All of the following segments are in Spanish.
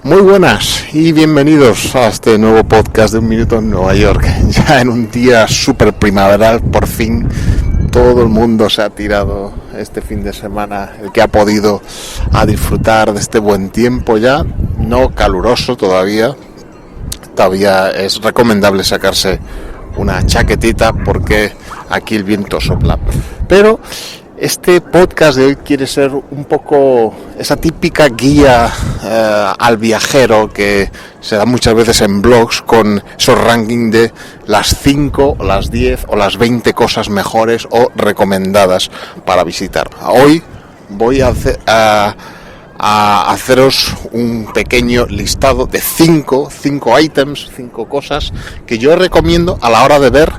Muy buenas y bienvenidos a este nuevo podcast de Un Minuto en Nueva York. Ya en un día súper primaveral, por fin todo el mundo se ha tirado este fin de semana, el que ha podido, a disfrutar de este buen tiempo ya, no caluroso todavía es recomendable sacarse una chaquetita porque aquí el viento sopla. Pero este podcast de hoy quiere ser un poco esa típica guía al viajero que se da muchas veces en blogs con esos rankings de las 5, las 10 o las 20 cosas mejores o recomendadas para visitar. Hoy voy a haceros un pequeño listado de 5 ítems, 5 cosas que yo recomiendo a la hora de ver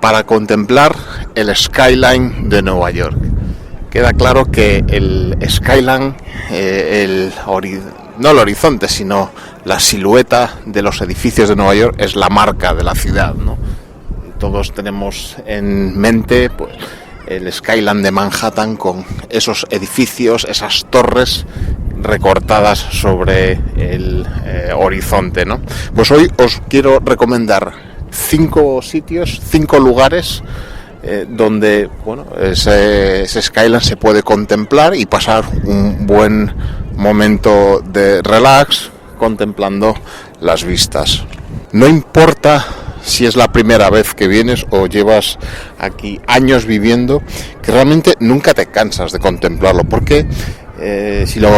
para contemplar el skyline de Nueva York. Queda claro que el skyline, no el horizonte, sino la silueta de los edificios de Nueva York es la marca de la ciudad, ¿no? Todos tenemos en mente pues el skyline de Manhattan con esos edificios, esas torres recortadas sobre el horizonte, ¿no? Pues hoy os quiero recomendar 5 sitios, 5 lugares donde ese skyline se puede contemplar y pasar un buen momento de relax contemplando las vistas. No importa si es la primera vez que vienes o llevas aquí años viviendo, que realmente nunca te cansas de contemplarlo, porque si lo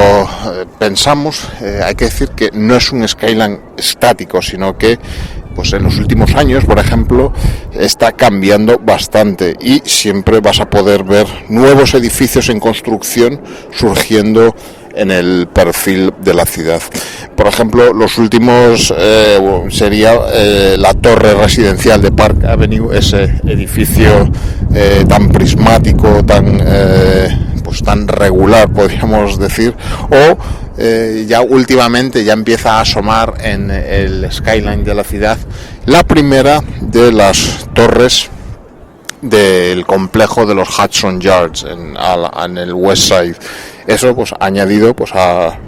pensamos, hay que decir que no es un skyline estático, sino que pues en los últimos años, por ejemplo, está cambiando bastante y siempre vas a poder ver nuevos edificios en construcción surgiendo en el perfil de la ciudad. Por ejemplo, los últimos sería la torre residencial de Park Avenue, ese edificio tan prismático, tan regular, podríamos decir, o ya últimamente ya empieza a asomar en el skyline de la ciudad la primera de las torres del complejo de los Hudson Yards en el West Side. Eso pues añadido a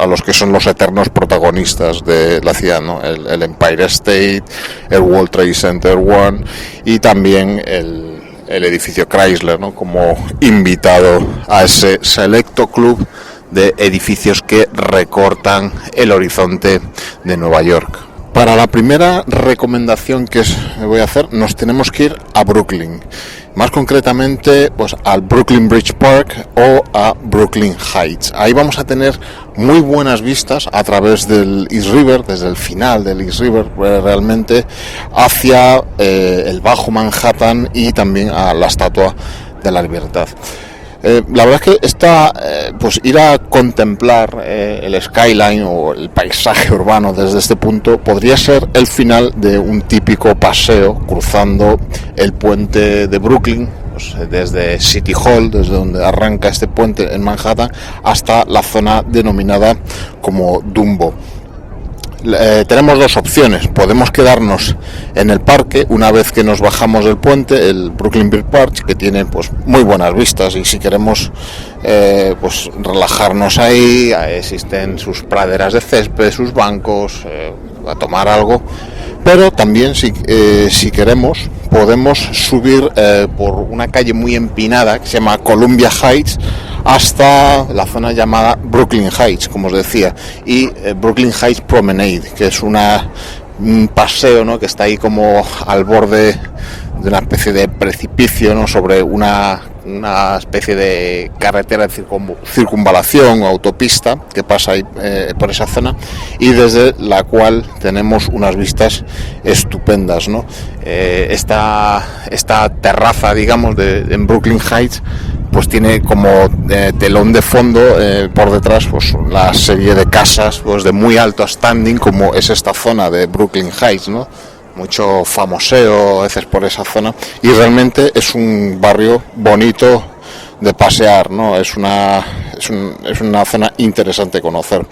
los que son los eternos protagonistas de la ciudad, ¿no? El Empire State, el World Trade Center One y también el edificio Chrysler, ¿no? Como invitado a ese selecto club de edificios que recortan el horizonte de Nueva York. Para la primera recomendación que voy a hacer, nos tenemos que ir a Brooklyn, más concretamente pues al Brooklyn Bridge Park o a Brooklyn Heights. Ahí vamos a tener muy buenas vistas a través del East River, desde el final del East River realmente, hacia el Bajo Manhattan y también a la Estatua de la Libertad. La verdad es que ir a contemplar el skyline o el paisaje urbano desde este punto podría ser el final de un típico paseo cruzando el puente de Brooklyn, pues, desde City Hall, desde donde arranca este puente en Manhattan, hasta la zona denominada como Dumbo. Tenemos dos opciones: podemos quedarnos en el parque una vez que nos bajamos del puente, el Brooklyn Bridge Park, que tiene pues muy buenas vistas, y si queremos relajarnos ahí, existen sus praderas de césped, sus bancos, a tomar algo. Pero también si queremos podemos subir por una calle muy empinada que se llama Columbia Heights hasta la zona llamada Brooklyn Heights, como os decía, y Brooklyn Heights Promenade, que es un paseo, ¿no?, que está ahí como al borde de una especie de precipicio, ¿no?, sobre una especie de carretera de circunvalación o autopista que pasa ahí por esa zona, y desde la cual tenemos unas vistas estupendas, ¿no? Esta terraza, digamos, en Brooklyn Heights, pues tiene como telón de fondo por detrás pues la serie de casas pues de muy alto standing, como es esta zona de Brooklyn Heights, ¿no? Mucho famoseo a veces por esa zona, y realmente es un barrio bonito de pasear, ¿no? Es una zona interesante conocer.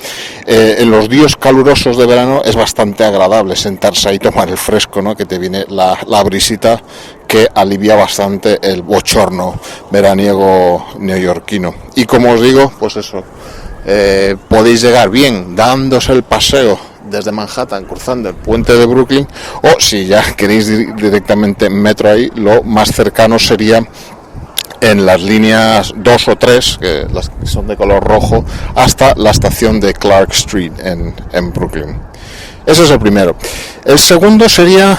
En los días calurosos de verano es bastante agradable sentarse ahí y tomar el fresco, ¿no?, que te viene la brisita, que alivia bastante el bochorno veraniego neoyorquino. Y como os digo, pues eso, podéis llegar bien dándose el paseo desde Manhattan, cruzando el puente de Brooklyn, o si ya queréis directamente metro ahí, lo más cercano sería en las líneas 2 o 3, que las que son de color rojo, hasta la estación de Clark Street en Brooklyn. Ese es el primero. El segundo sería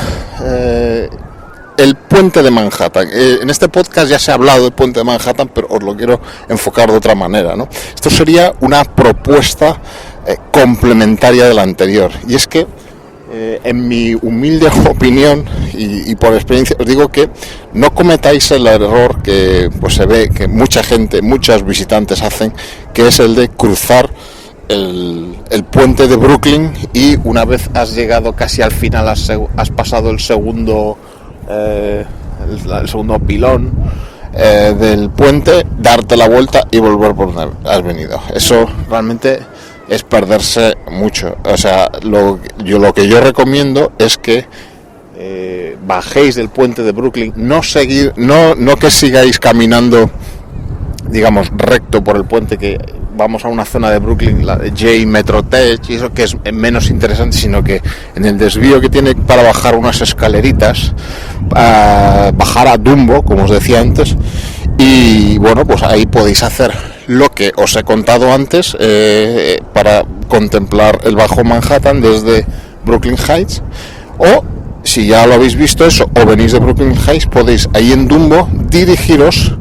el puente de Manhattan. En este podcast ya se ha hablado del puente de Manhattan, pero os lo quiero enfocar de otra manera, ¿no? Esto sería una propuesta complementaria de la anterior, y es que en mi humilde opinión y por experiencia os digo que no cometáis el error que pues se ve que muchos visitantes hacen, que es el de cruzar el puente de Brooklyn y una vez has llegado casi al final, has pasado el segundo pilón del puente, darte la vuelta y volver por donde has venido. Eso realmente es perderse mucho. O sea, lo que yo recomiendo es que bajéis del puente de Brooklyn, no que sigáis caminando, digamos, recto por el puente, que vamos a una zona de Brooklyn, la de J Metro Tech, y eso que es menos interesante, sino que en el desvío que tiene para bajar unas escaleritas, bajar a Dumbo, como os decía antes, y bueno, pues ahí podéis hacer lo que os he contado antes, para contemplar el Bajo Manhattan desde Brooklyn Heights, o si ya lo habéis visto eso, o venís de Brooklyn Heights, podéis ahí en Dumbo dirigiros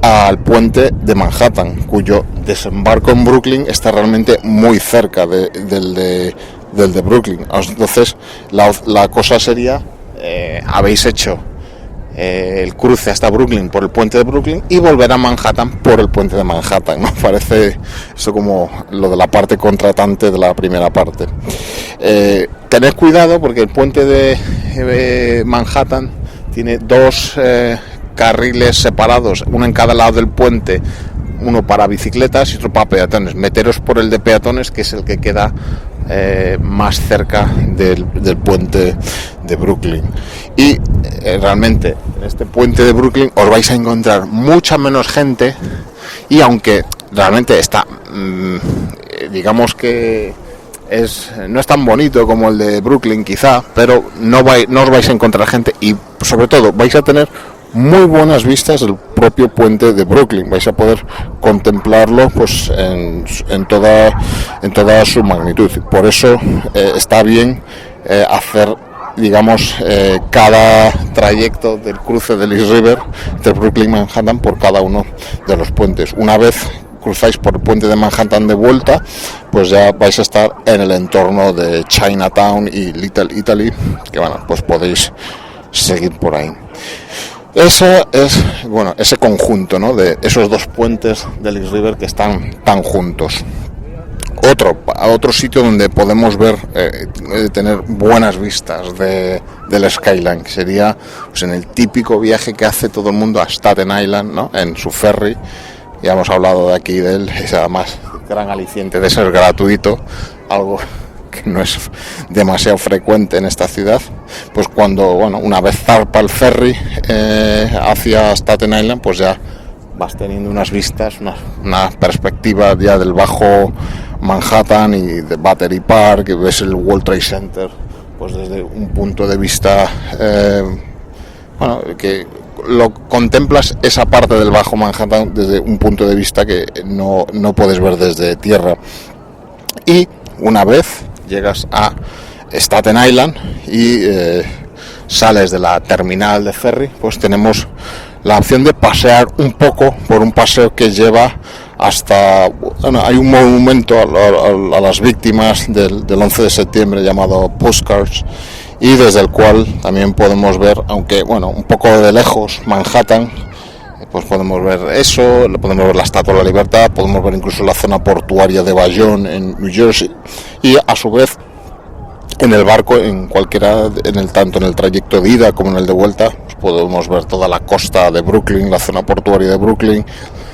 al puente de Manhattan, cuyo desembarco en Brooklyn está realmente muy cerca del de Brooklyn. Entonces la cosa sería, habéis hecho el cruce hasta Brooklyn por el puente de Brooklyn y volver a Manhattan por el puente de Manhattan, ¿no? Parece eso como lo de la parte contratante de la primera parte. Tened cuidado porque el puente de Manhattan tiene dos carriles separados, uno en cada lado del puente, uno para bicicletas y otro para peatones. Meteros por el de peatones, que es el que queda más cerca del puente de Brooklyn. Y realmente en este puente de Brooklyn os vais a encontrar mucha menos gente, y aunque realmente está digamos que no es tan bonito como el de Brooklyn quizá, pero no os vais a encontrar gente, y sobre todo vais a tener muy buenas vistas del propio puente de Brooklyn. Vais a poder contemplarlo pues en toda su magnitud. Por eso está bien hacer, digamos, cada trayecto del cruce del East River de Brooklyn y Manhattan por cada uno de los puentes. Una vez cruzáis por el puente de Manhattan de vuelta, pues ya vais a estar en el entorno de Chinatown y Little Italy, que bueno, pues podéis seguir por ahí. Ese es, bueno, ese conjunto, ¿no?, de esos dos puentes del East River que están tan juntos. Otro sitio donde podemos ver, tener buenas vistas del Skyline sería pues en el típico viaje que hace todo el mundo a Staten Island, ¿no?, en su ferry. Ya hemos hablado de aquí de él, es además gran aliciente de ser gratuito, algo que no es demasiado frecuente en esta ciudad. Pues cuando, bueno, una vez zarpa el ferry hacia Staten Island, pues ya vas teniendo unas vistas, una perspectiva ya del Bajo Manhattan y de Battery Park, y ves el World Trade Center pues desde un punto de vista bueno, que lo contemplas esa parte del Bajo Manhattan desde un punto de vista que no puedes ver desde tierra. Y una vez llegas a Staten Island y sales de la terminal de ferry, pues tenemos la opción de pasear un poco por un paseo que lleva hasta, bueno, hay un monumento a las víctimas del 11 de septiembre llamado Postcards, y desde el cual también podemos ver, aunque bueno, un poco de lejos, Manhattan, pues podemos ver eso, podemos ver la Estatua de la Libertad, podemos ver incluso la zona portuaria de Bayonne en New Jersey, y a su vez en el barco, tanto en el trayecto de ida como en el de vuelta, pues podemos ver toda la costa de Brooklyn, la zona portuaria de Brooklyn,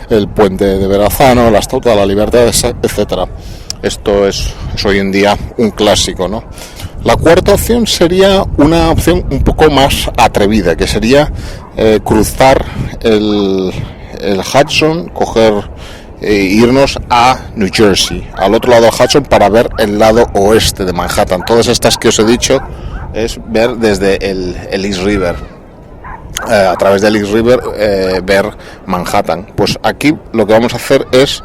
el puente de Verrazano, la Estatua de la Libertad, etcétera. Esto es hoy en día un clásico, ¿no? La cuarta opción sería una opción un poco más atrevida, que sería cruzar el Hudson, coger irnos a New Jersey, al otro lado del Hudson, para ver el lado oeste de Manhattan. Todas estas que os he dicho es ver desde el East River, a través del East River, ver Manhattan. Pues aquí lo que vamos a hacer es,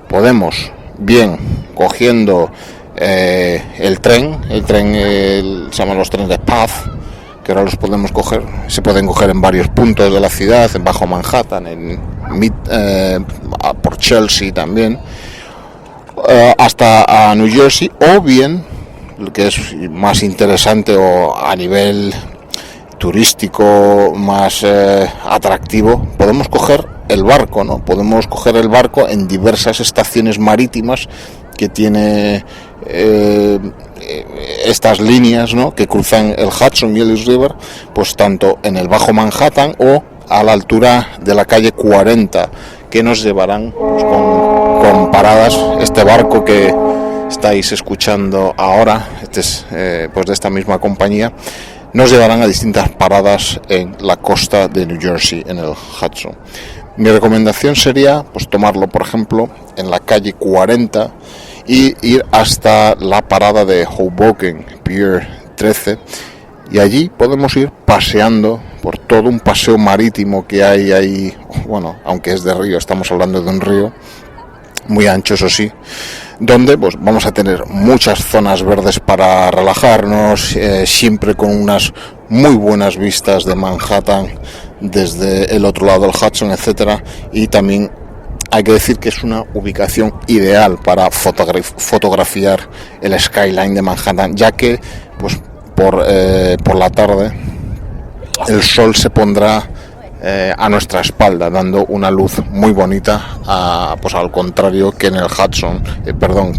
podemos bien cogiendo el tren se llaman los trenes de PATH, que ahora los podemos coger, se pueden coger en varios puntos de la ciudad, en Bajo Manhattan, por Chelsea también, hasta a New Jersey, o bien, lo que es más interesante o a nivel turístico más atractivo, podemos coger el barco, ¿no? Podemos coger el barco en diversas estaciones marítimas que tiene estas líneas, ¿no?, que cruzan el Hudson y el East River, pues tanto en el Bajo Manhattan o a la altura de la calle 40, que nos llevarán pues, con paradas. Este barco que estáis escuchando ahora, este es pues de esta misma compañía, nos llevarán a distintas paradas en la costa de New Jersey, en el Hudson. Mi recomendación sería pues tomarlo, por ejemplo, en la calle 40 y ir hasta la parada de Hoboken, Pier 13, y allí podemos ir paseando por todo un paseo marítimo que hay ahí. Bueno, aunque es de río, estamos hablando de un río muy ancho, eso sí, donde pues vamos a tener muchas zonas verdes para relajarnos, siempre con unas muy buenas vistas de Manhattan desde el otro lado del Hudson, etcétera. Y también hay que decir que es una ubicación ideal para fotografiar el skyline de Manhattan, ya que pues por la tarde el sol se pondrá a nuestra espalda, dando una luz muy bonita, pues al contrario que en el Hudson,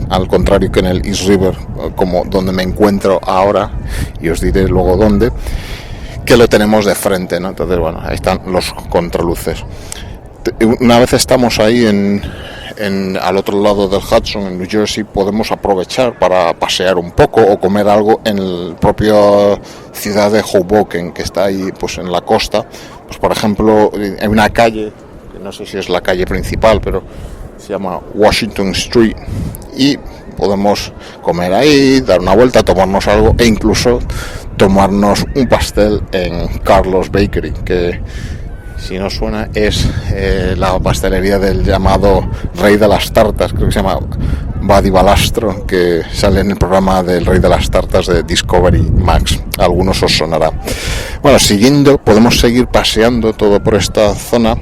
al contrario que en el East River, como donde me encuentro ahora, y os diré luego dónde, que lo tenemos de frente, ¿no? Entonces, bueno, ahí están los contraluces. Una vez estamos ahí al otro lado del Hudson, en New Jersey, podemos aprovechar para pasear un poco o comer algo en la propia ciudad de Hoboken, que está ahí pues en la costa. Pues por ejemplo, hay una calle, que no sé si es la calle principal, pero se llama Washington Street, y podemos comer ahí, dar una vuelta, tomarnos algo e incluso tomarnos un pastel en Carlos Bakery, que si no suena es la pastelería del llamado Rey de las Tartas, creo que se llama Buddy Balastro, que sale en el programa del Rey de las Tartas de Discovery Max. A algunos os sonará. Bueno, podemos seguir paseando todo por esta zona.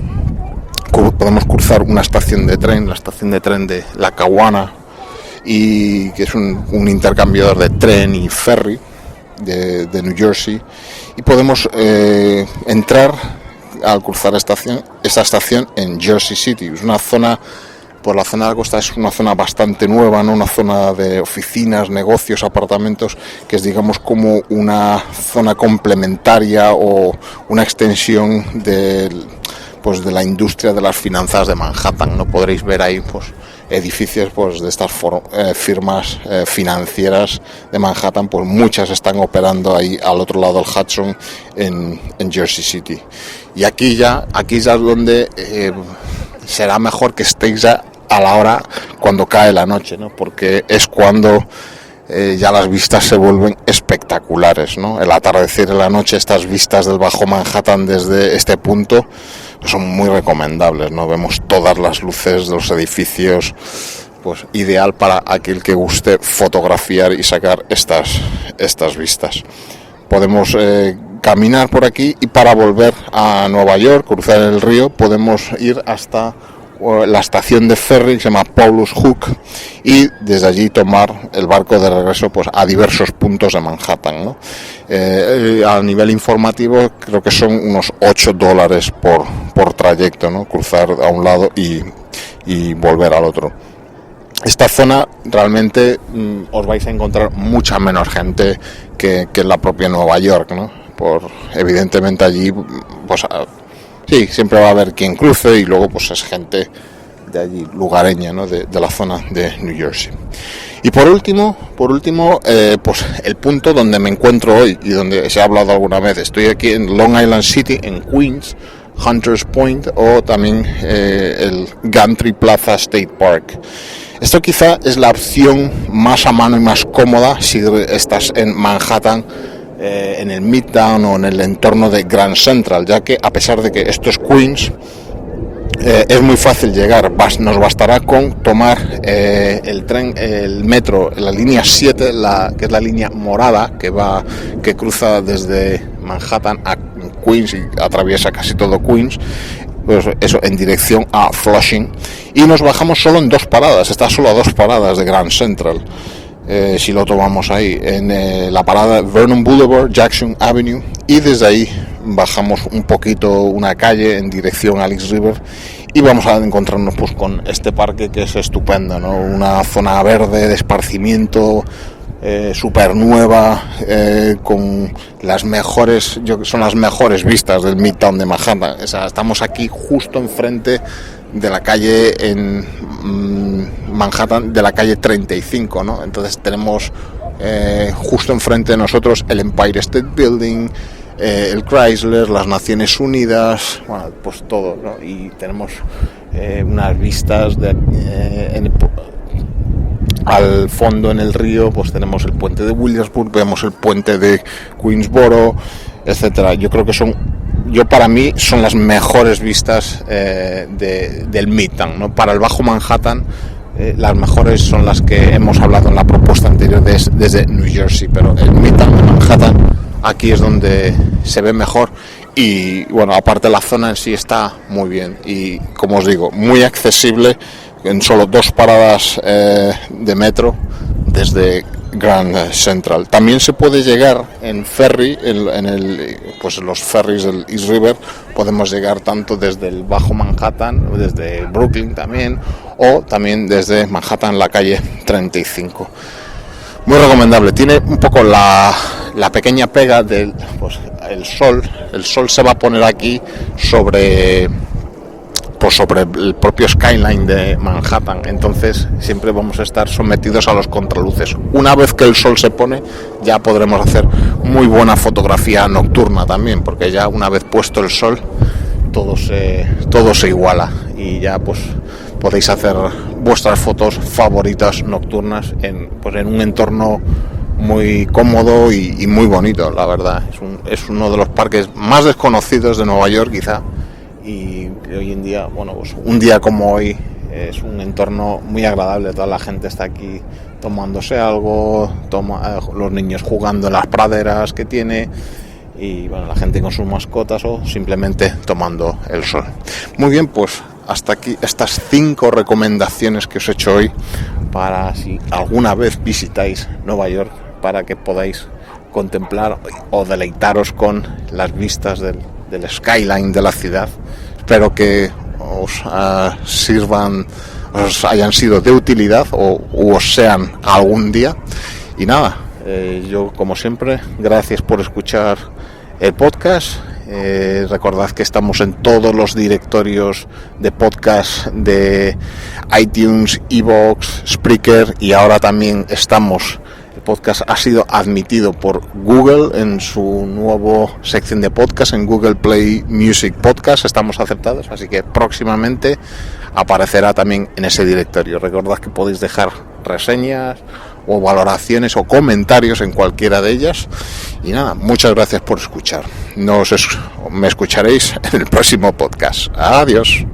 Podemos cruzar una estación de tren, la estación de tren de Lackawanna, y que es un intercambiador de tren y ferry de New Jersey, y podemos entrar al cruzar esta estación en Jersey City. Es una zona, por la zona de la costa, es una zona bastante nueva, ¿no? Una zona de oficinas, negocios, apartamentos, que es, digamos, como una zona complementaria o una extensión de la industria de las finanzas de Manhattan, ¿no? Podréis ver ahí pues edificios pues de estas firmas financieras de Manhattan, pues muchas están operando ahí al otro lado del Hudson, en Jersey City. Y aquí ya es donde será mejor que estéis ya a la hora cuando cae la noche, ¿no? Porque es cuando ya las vistas se vuelven espectaculares, ¿no? El atardecer en la noche, estas vistas del Bajo Manhattan desde este punto son muy recomendables, ¿no? Vemos todas las luces de los edificios, pues ideal para aquel que guste fotografiar y sacar estas vistas. Podemos caminar por aquí, y para volver a Nueva York, cruzar el río, podemos ir hasta la estación de ferry que se llama Paulus Hook, y desde allí tomar el barco de regreso pues a diversos puntos de Manhattan, ¿no? A nivel informativo creo que son unos $8 por trayecto, ¿no? Cruzar a un lado y volver al otro. Esta zona realmente os vais a encontrar mucha menos gente que en la propia Nueva York, ¿no? Evidentemente allí pues sí, siempre va a haber quien cruce, y luego pues es gente de allí, lugareña, ¿no? de la zona de New Jersey. Y por último, pues el punto donde me encuentro hoy y donde se ha hablado alguna vez, estoy aquí en Long Island City, en Queens, Hunters Point o también el Gantry Plaza State Park. Esto quizá es la opción más a mano y más cómoda si estás en Manhattan, en el Midtown o en el entorno de Grand Central, ya que a pesar de que esto es Queens, es muy fácil llegar. Nos bastará con tomar el tren, el metro, la línea 7, que es la línea morada que cruza desde Manhattan a Queens y atraviesa casi todo Queens, pues eso, en dirección a Flushing, y nos bajamos solo en 2 paradas. Está solo a 2 paradas de Grand Central. Si lo tomamos ahí en la parada Vernon Boulevard, Jackson Avenue, y desde ahí bajamos un poquito una calle en dirección a East River y vamos a encontrarnos pues con este parque que es estupendo, ¿no? Una zona verde de esparcimiento, súper nueva, con son las mejores vistas del Midtown de Manhattan. O sea, estamos aquí justo enfrente de la calle en Manhattan, de la calle 35, ¿no? Entonces tenemos justo enfrente de nosotros el Empire State Building, el Chrysler, las Naciones Unidas, bueno, pues todo, ¿no? Y tenemos unas vistas al fondo en el río, pues tenemos el puente de Williamsburg, vemos el puente de Queensboro, etcétera. Yo creo que para mí son las mejores vistas del Midtown, ¿no? Para el Bajo Manhattan, las mejores son las que hemos hablado en la propuesta anterior desde New Jersey, pero el Midtown de Manhattan aquí es donde se ve mejor. Y bueno, aparte la zona en sí está muy bien y, como os digo, muy accesible en solo 2 paradas de metro desde Grand Central. También se puede llegar en ferry, pues los ferries del East River. Podemos llegar tanto desde el Bajo Manhattan, desde Brooklyn también, o también desde Manhattan, la calle 35. Muy recomendable. Tiene un poco la pequeña pega del el sol. El sol se va a poner aquí sobre el propio skyline de Manhattan, entonces siempre vamos a estar sometidos a los contraluces. Una vez que el sol se pone, ya podremos hacer muy buena fotografía nocturna también, porque ya una vez puesto el sol todo se iguala y ya pues podéis hacer vuestras fotos favoritas nocturnas en un entorno muy cómodo y muy bonito, la verdad. Es uno de los parques más desconocidos de Nueva York, quizá. Y hoy en día, pues un día como hoy es un entorno muy agradable. Toda la gente está aquí tomándose algo, los niños jugando en las praderas que tiene, y bueno, la gente con sus mascotas o simplemente tomando el sol. Muy bien, pues hasta aquí estas 5 recomendaciones que os he hecho hoy para si alguna vez visitáis Nueva York, para que podáis contemplar o deleitaros con las vistas del skyline de la ciudad. Espero que os hayan sido de utilidad o os sean algún día. Y nada, yo como siempre, gracias por escuchar el podcast. Recordad que estamos en todos los directorios de podcast de iTunes, iVoox, Spreaker, y ahora también el podcast ha sido admitido por Google en su nueva sección de podcast, en Google Play Music Podcast. Estamos aceptados, así que próximamente aparecerá también en ese directorio. Recordad que podéis dejar reseñas o valoraciones o comentarios en cualquiera de ellas. Y nada, muchas gracias por escuchar. Me escucharéis en el próximo podcast. Adiós.